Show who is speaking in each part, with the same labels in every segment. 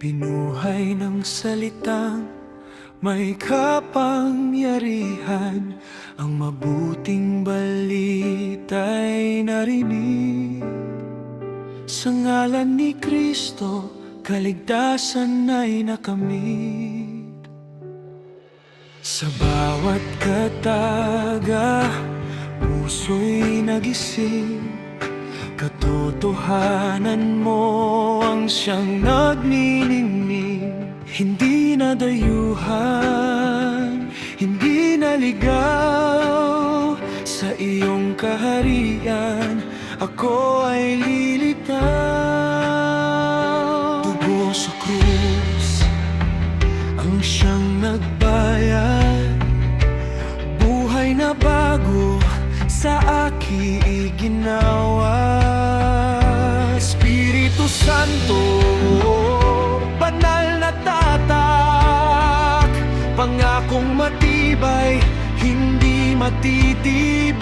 Speaker 1: Binuhay ng salitang may kapangyarihan, ang mabuting balita'y narinig. Sa ngalan ni Kristo, kaligtasan ay nakamit. Sa bawat kataga, puso'y nagising. Katotohanan mo ang siyang nagniningning. Hindi na dayuhan, hindi na ligaw. Sa iyong kaharian, ako ay lilitaw. Dugo sa krus, ang siyang nagbayad. Buhay na bago sa aking iginawa. Espiritu Santo, banal na tatak, pangakong matibay, hindi matitibang.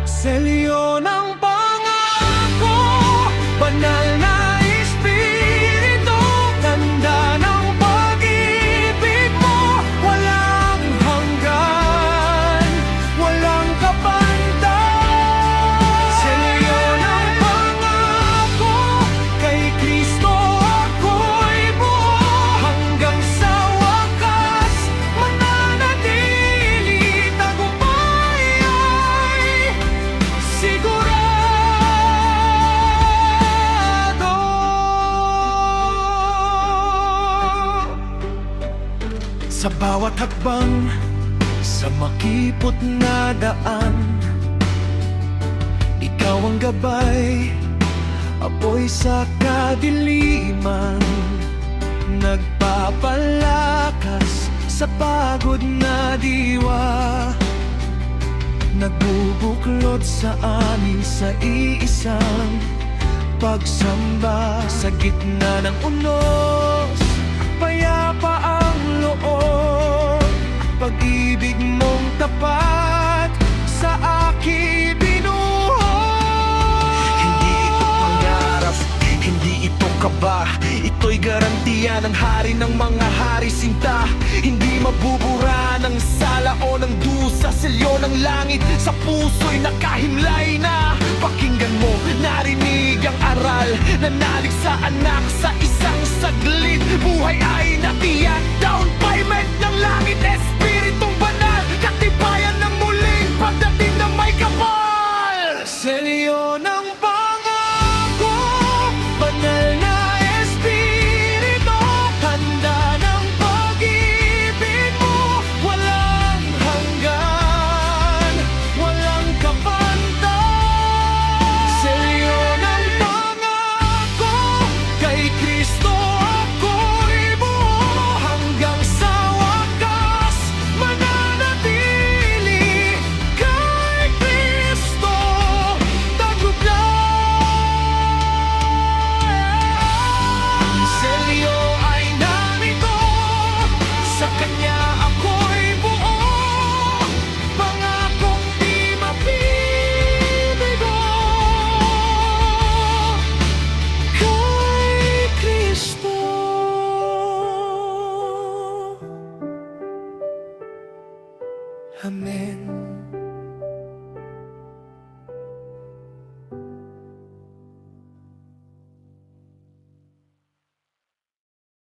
Speaker 1: Selyo ng pangako, banal na Espiritu, tanda ng pag-ibig mo, walang hanggan, walang kapantay. Selyo ng pangako, kay Kristo ako'y buo, hanggang sa wakas mananatili. Tagumpay ay sigurado. Sa bawat hakbang, sa makipot na daan, ikaw ang gabay, apoy sa kadiliman, nagpapalakas sa pagod na diwa, nagbubuklod sa amin sa iisang pagsamba. Sa gitna ng unos, payapa ang loob, pag-ibig mong tapat sa akin binuhos. Hindi ito pangarap, hindi ito kaba, ito'y garantiya ng hari ng mga hari, sinta. Hindi mabubura ng sala o ng dusa, selyo ng langit sa puso'y nakahimlay na. Pakinggan mo, narinig ang aral, nanalig sa anak sa isang saglit. Buhay ay natiyak, down payment ng langit, Espiritong banal, katibayan ng muling pagdating na may kapal. Selyo ng pangako, banal na Espiritu, handa ng pag-ibig mo, walang hanggan, walang kapantay. Selyo ng pangako, kay Kristo ako'y buo, hanggang sa wakas mananatili. Kay Kristo tagumpay. Selyo ay narito, sa Kanya ako'y buo, pangakong di mabibigo. Kay Kristo. Amen.